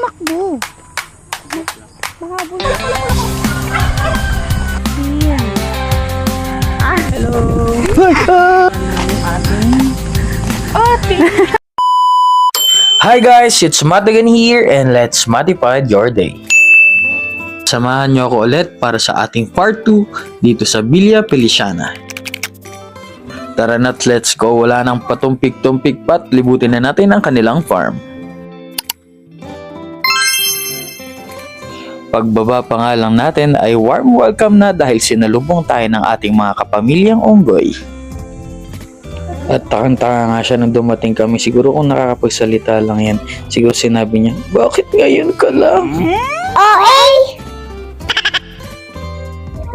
tumakbo. Mahabol. Ayan. Hello. Ate. Hi guys, it's Matt again here and let's modify your day. Samahan niyo ako ulit para sa ating part 2 dito sa Villa Feliciana. Tara na't let's go, wala nang patumpik-tumpik pat, libutin na natin ang kanilang farm. Pagbaba pa nga lang natin ay warm welcome na dahil sinalubong tayo ng ating mga kapamilyang unggoy. At takang-taka nga siya nung dumating kami. Siguro kung nakakapagsalita lang yan, siguro sinabi niya, bakit ngayon ka lang? Okay.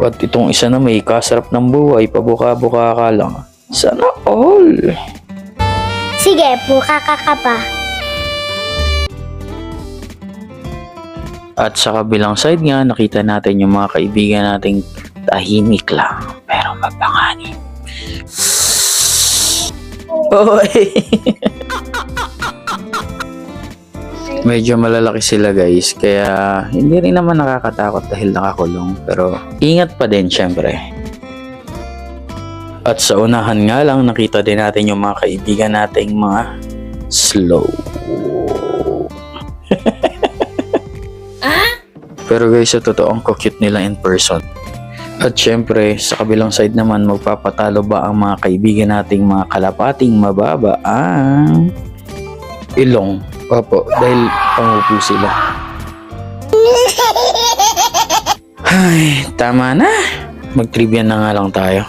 At itong isa na may kasarap ng buhay, pabuka-buka ka lang. Sana all. Sige, buka ka pa. At sa kabilang side nga, nakita natin yung mga kaibigan nating tahimik lang, pero mapanganib. Oy! Medyo malalaki sila guys, kaya hindi rin naman nakakatakot dahil nakakulong, pero ingat pa din syempre. At sa unahan nga lang, nakita din natin yung mga kaibigan nating mga slow. Pero guys, sa totoo, ang cute nila in person. At syempre, sa kabilang side naman, magpapatalo ba ang mga kaibigan nating mga kalapating mababa ang ilong? Opo, dahil pangupo sila. Ay, tama na. Mag-trivia na nga lang tayo.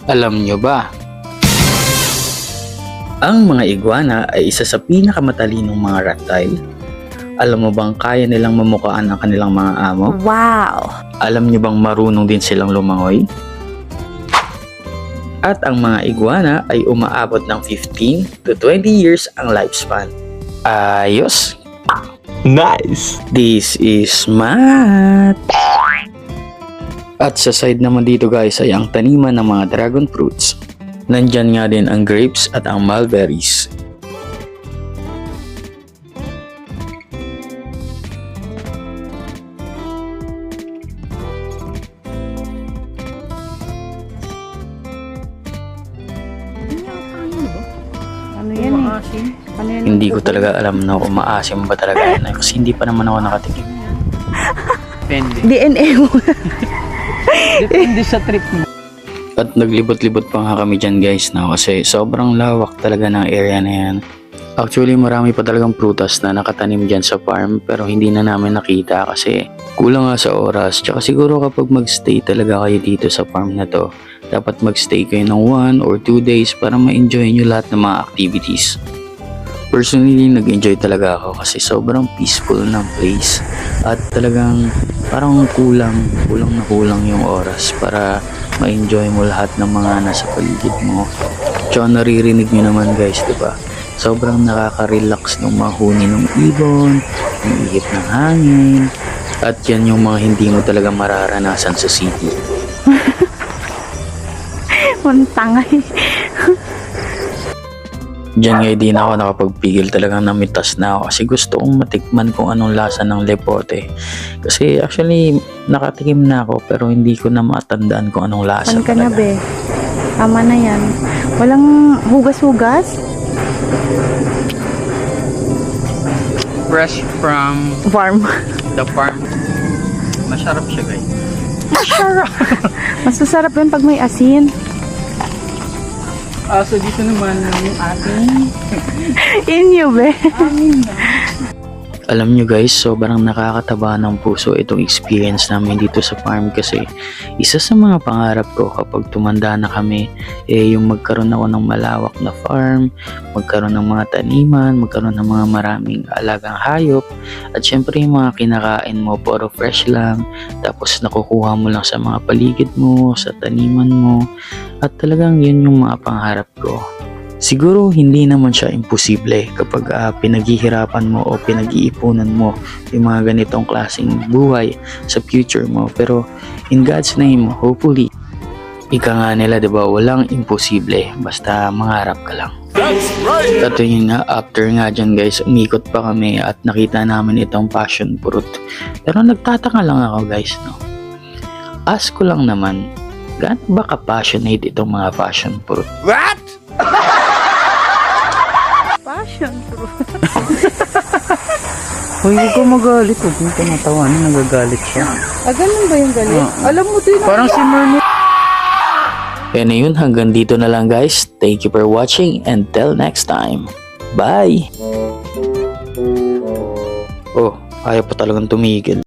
Alam nyo ba? Ang mga iguana ay isa sa pinakamatalinong mga reptile. Alam mo bang kaya nilang mamukaan ang kanilang mga amo? Wow! Alam niyo bang marunong din silang lumangoy? At ang mga iguana ay umaabot ng 15 to 20 years ang lifespan. Ayos! Nice! This is Matt! At sa side naman dito guys ay ang taniman ng mga dragon fruits. Nandyan nga din ang grapes at ang mulberries. Ano yan eh? Ano yan? Hindi ko talaga alam na umaasim ba talaga yan kasi hindi pa naman ako nakatikim. Depende. DNA mo. Depende sa trip mo. At naglibot-libot pa nga kami dyan guys na kasi sobrang lawak talaga ng area na yan. Actually marami pa talagang prutas na nakatanim dyan sa farm pero hindi na namin nakita kasi kulang nga sa oras. Tsaka siguro kapag magstay talaga kayo dito sa farm na to, dapat magstay kayo ng 1 or 2 days para ma-enjoy nyo lahat ng mga activities. Personally, nag-enjoy talaga ako kasi sobrang peaceful ng place at talagang parang kulang yung oras para ma-enjoy mo lahat ng mga nasa paligid mo. Tsaka naririnig nyo naman guys, diba? Sobrang nakaka-relax ng mga huni ng ibon, ng ihip ng hangin, at yan yung mga hindi mo talaga mararanasan sa city. Tangay. Diyan nga di na ako nakapagpigil, talagang namitas na ako kasi gusto kong matikman kung anong lasa ng lepote. Kasi actually nakatikim na ako pero hindi ko na matandaan kung anong lasa Pan ka na talaga. be. Tama na yan. Walang hugas-hugas? Fresh from Farm. the farm. Masarap siya guys. Mas masarap yun pag may asin. So dito naman yung ating Inyo be. Alam nyo guys, sobrang nakakataba ng puso itong experience namin dito sa farm kasi isa sa mga pangarap ko kapag tumanda na kami yung magkaroon ako ng malawak na farm, magkaroon ng mga taniman, magkaroon ng mga maraming alagang hayop at syempre yung mga kinakain mo puro fresh lang tapos nakukuha mo lang sa mga paligid mo, sa taniman mo at talagang yun yung mga pangarap ko. Siguro hindi naman siya imposible kapag pinaghihirapan mo o pinag-iipunan mo yung mga ganitong klaseng buhay sa future mo. Pero in God's name, hopefully, ika nga nila, diba, walang imposible basta mangarap ka lang. At yun nga, after nga dyan guys, umikot pa kami at nakita namin itong passion fruit. Pero nagtataka lang ako guys, no? Ask ko lang naman, gaano ba ka-passionate itong mga passion fruit? Passion fruit. Hoy, huwag ka magalit. Huwag mong tumatawanan. Nagagalit siya. Ganun ba yung galit? Alam mo din. Parang si Mermaid. And yun, hanggang dito na lang guys. Thank you for watching and till next time. Bye! Oh, ayaw pa talagang tumigil.